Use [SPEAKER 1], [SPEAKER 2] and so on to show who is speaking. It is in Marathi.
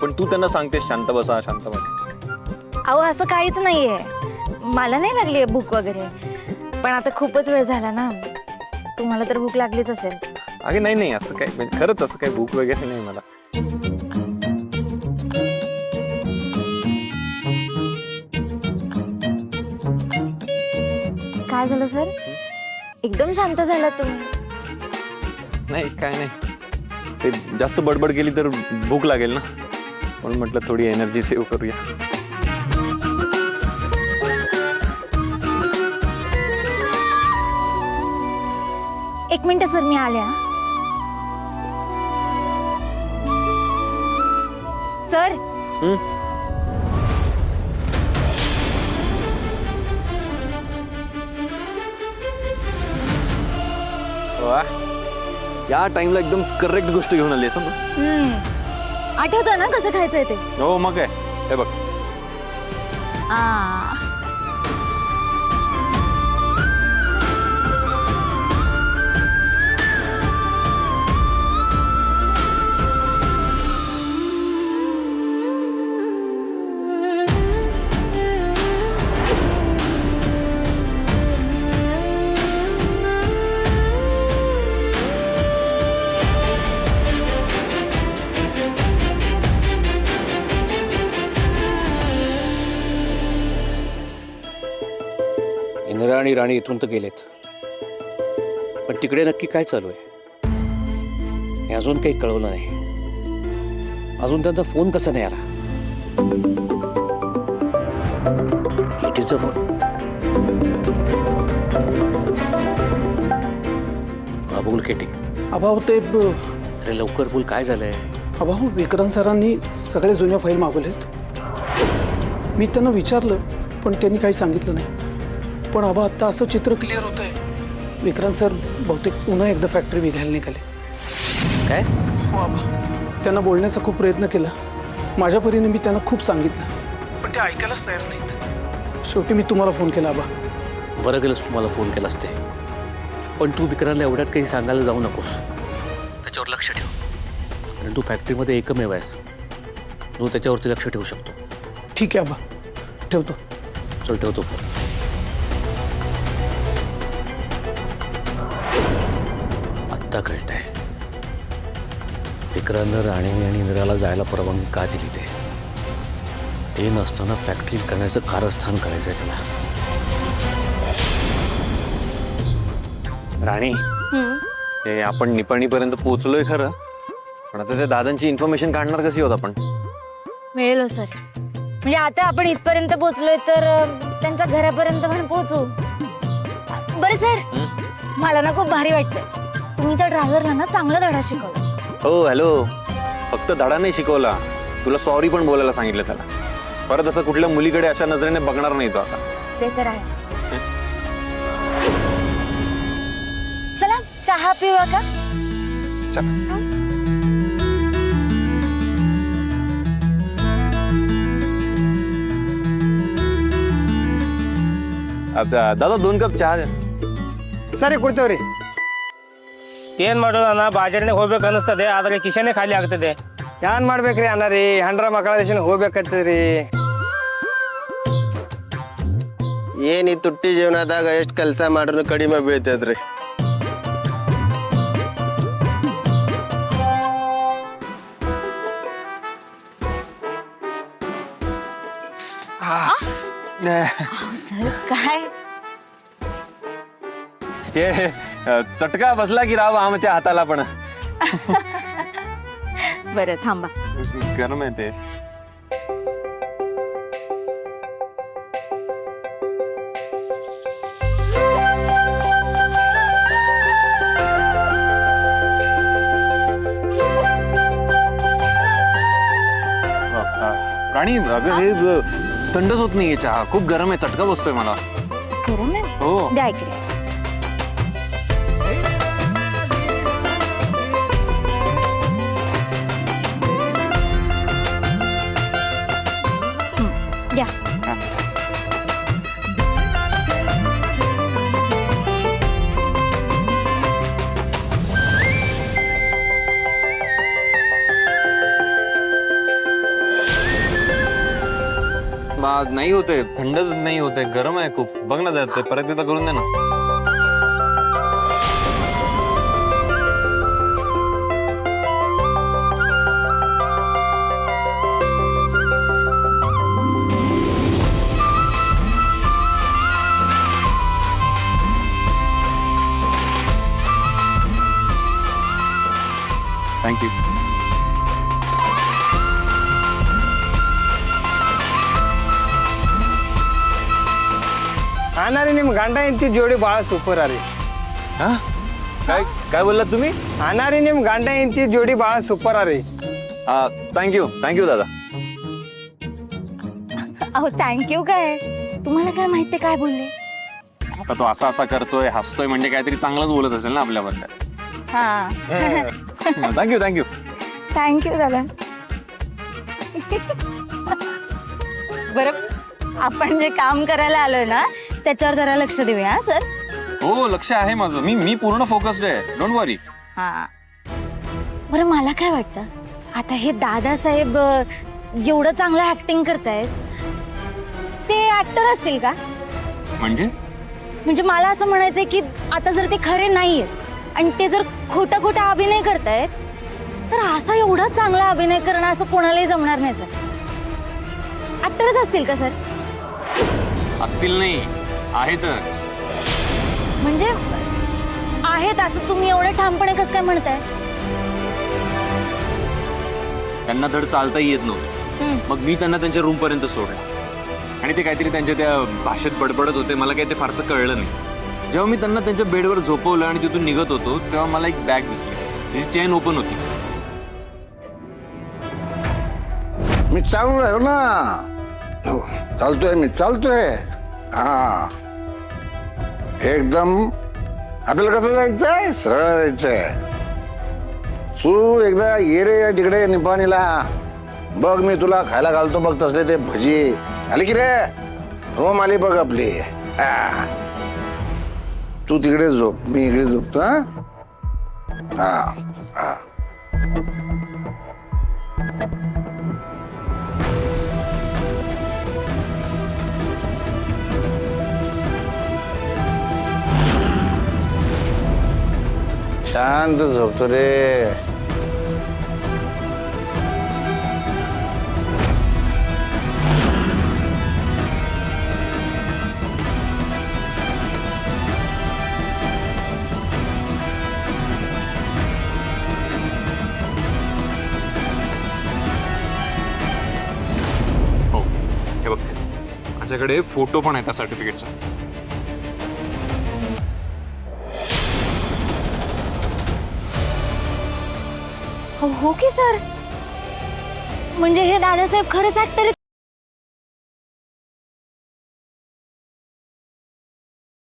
[SPEAKER 1] पण तू त्यांना सांगतेस शांत बसा शांत बसा.
[SPEAKER 2] अहो असं काहीच नाहीये, मला नाही लागली भूक वगैरे, पण आता खूपच वेळ झाला ना, तुम्हाला तर भूक लागलीच असेल.
[SPEAKER 1] अगे नाही नाही असं काय, म्हणजे खरंच असं काय भूक वगैरे नाही मला.
[SPEAKER 2] काय झालं सर, एकदम शांत झाला तुम्ही.
[SPEAKER 1] नाही काय नाही, ते जास्त बडबड केली तर भूक लागेल ना, म्हणून म्हटलं थोडी एनर्जी सेव्ह करूया.
[SPEAKER 2] एक मिनिट सर, मी आल्या. सर
[SPEAKER 1] वा, या टाइमला एकदम करेक्ट गोष्ट घेऊन आली असं.
[SPEAKER 2] आठवतं ना कसं खायचंय ते?
[SPEAKER 1] हो मग काय, हे बघ.
[SPEAKER 3] इंदिरा आणि राणी इथून तर गेलेत, पण तिकडे नक्की काय चालू आहे हे अजून काही कळवलं नाही. अजून त्यांचा फोन कसा नाही आला? केटीचा फोन. हा बोल केटी.
[SPEAKER 4] अभाव ते
[SPEAKER 3] अरे लवकर बोल, काय झालंय?
[SPEAKER 4] अभाव विक्रांत सरांनी सगळे जुन्या फाईल मागवलेत. मी त्यांना विचारलं पण त्यांनी काही सांगितलं नाही. पण आबा आता असं चित्र क्लिअर होत आहे, विक्रांत सर बहुतेक पुन्हा एकदा फॅक्टरी विकायला निघाले.
[SPEAKER 3] काय?
[SPEAKER 4] हो आबा, त्यांना बोलण्याचा खूप प्रयत्न केला, माझ्या परीने मी त्यांना खूप सांगितलं, पण ते ऐकायलाच तयार नाहीत. शेवटी मी तुम्हाला फोन केला आबा.
[SPEAKER 3] बरं केलंस तुम्हाला फोन केलास ते, पण तू विक्रांतला एवढ्यात काही सांगायला जाऊ नकोस. त्याच्यावर लक्ष ठेव, कारण तू फॅक्टरीमध्ये एकमेव आहेस जो त्याच्यावरती लक्ष ठेवू शकतो.
[SPEAKER 4] ठीक आहे आबा, ठेवतो.
[SPEAKER 3] चल ठेवतो फोन. आत्ता कळतंय विक्रांतनं राणे आणि इंदिराला जायला परवानगी का दिली. ते नसताना फॅक्टरी करण्याचं कारस्थान करायचंय त्याला.
[SPEAKER 1] राणी, हे आपण निपाणीपर्यंत पोहोचलोय खरं, पण आता त्या दादांची इन्फॉर्मेशन काढणार कशी होत आपण?
[SPEAKER 2] मिळेल सर, म्हणजे आता आपण इथपर्यंत पोहोचलोय तर त्यांच्या घरापर्यंत पण पोहोचू. बरं सर, मला ना खूप भारी वाटतंय, तुम्ही त्या ड्रायव्हरला ना चांगला धडा शिकवला.
[SPEAKER 1] हो हॅलो, फक्त धडा नाही शिकवला, तुला सॉरी पण बोलायला सांगितलं त्याला. परत असं कुठल्या मुलीकडे अशा नजरेने बघणार नाही तो आता.
[SPEAKER 2] ते तर आहेच. चला चहा पिऊया का?
[SPEAKER 1] दादा 2 कप चहा द्या.
[SPEAKER 5] ಸರಿ ಕೊಡ್ತೇವ್ರಿ.
[SPEAKER 6] ಏನ್ ಮಾಡೋದು ಅಣ್ಣ, ಬಾಜಾರಿನಾಗ ಹೋಗ್ಬೇಕು ಅನಿಸ್ತದೆ, ಆದ್ರೆ ಕಿಶನೆ ಖಾಲಿ ಆಗ್ತದೆ.
[SPEAKER 5] ಏನ್ ಮಾಡ್ಬೇಕ್ರಿ ಅಣ್ಣ ರೀ, ಹೆಂಡ್ರ ಮಕ್ಕಳ ದೇಶನ ಹೋಗ್ಬೇಕತ್ತದ್ರಿ.
[SPEAKER 7] ಏನ್ ಈ ತುಟ್ಟಿ ಜೀವನದಾಗ ಎಷ್ಟು ಕೆಲಸ ಮಾಡ್ರು ಕಡಿಮೆ ಬೀಳ್ತದ್ರಿ.
[SPEAKER 2] सर काय?
[SPEAKER 1] ते चटका बसला की राव आमच्या हाताला पण.
[SPEAKER 2] बरं थांबा.
[SPEAKER 1] गरम आहे ते. राणी अगं हे थंडच होत नाहीये चहा, खूप गरम आहे, चटका बसतोय मला.
[SPEAKER 2] गरम आहे?
[SPEAKER 1] हो.
[SPEAKER 2] द्या इकडे. द्या.
[SPEAKER 1] नाही होते, थंडच नाही होते, गरम आहे खूप. बघ ना जरा, ते परत एकदा करून दे ना. थँक्यू.
[SPEAKER 5] ಅನಾರಿ ನಿಮ್ ಗಂಡ ಹೆಂಡತಿ ಜೋಡಿ ಭಾಳ ಸೂಪರ್ ಅರಿ.
[SPEAKER 1] हा काय काय बोललात तुम्ही?
[SPEAKER 5] ಅನಾರಿ ನಿಮ್ ಗಂಡ ಹೆಂಡತಿ ಜೋಡಿ ಭಾಳ ಸೂಪर ಅರಿ.
[SPEAKER 1] थँक्यू दादा.
[SPEAKER 2] अहो थँक्यू काय, तुम्हाला काय माहितीये काय बोलले?
[SPEAKER 1] आता तो असा असा करतोय, हसतोय म्हणजे काहीतरी चांगलंच बोलत असेल ना आपल्याबद्दल.
[SPEAKER 2] हा
[SPEAKER 1] थँक्यू.
[SPEAKER 2] थँक्यू दादा. बरं, आपण जे काम करायला आलोय ना त्याच्यावर जरा लक्ष देऊया सर.
[SPEAKER 1] हो, लक्ष आहे माझं. मी पूर्ण फोकस्ड आहे, डोंट वरी.
[SPEAKER 2] हा बरं, मला काय वाटतं, आता हे दादासाहेब एवढं चांगलं ऍक्टिंग करतायत, ते ऍक्टर असतील का? म्हणजे मला असं म्हणायचंय की आता जर ते खरे नाहीयेत आणि ते जर खोटा खोटा अभिनय करतायत, तर असा एवढा चांगला अभिनय करणं असं कोणालाही जमणार नाही सर. ऍक्टरच असतील का सर?
[SPEAKER 1] असतील नाही, आहेतच.
[SPEAKER 2] म्हणजे आहेत असं तुम्ही एवढं ठामपणे कसं काय म्हणताय?
[SPEAKER 1] त्यांना धड चालताही येत नव्हतं. मग मी त्यांना त्यांच्या रूम पर्यंत सोडलं आणि ते काहीतरी त्यांच्या त्या भाषेत बडबडत होते. मला काही ते फारसं कळलं नाही. जेव्हा मी त्यांना त्यांच्या बेडवर झोपवलं आणि तिथून निघत होतो, तेव्हा मला एक बॅग दिसली. त्याची चेन ओपन होती.
[SPEAKER 8] मी चालू आहे ना, चालतोय मी, चालतोय. हा, एकदम आपल्याला कसं जायचंय, सरळ जायचंय. तू एकदा ये रे तिकडे निपाणीला, बघ मी तुला खायला घालतो. बघ तसले ते भजी आली की रे, रोम आली बघ आपली. तू तिकडे झोप, मी इकडे झोपतो. हा हा. शांत झोपतो रे.
[SPEAKER 1] हो, हे बघ, माझ्याकडे फोटो पण आहे त्या सर्टिफिकेटचा.
[SPEAKER 2] हो की सर, म्हणजे हे दादासाहेब खरंच ऍक्टर आहेत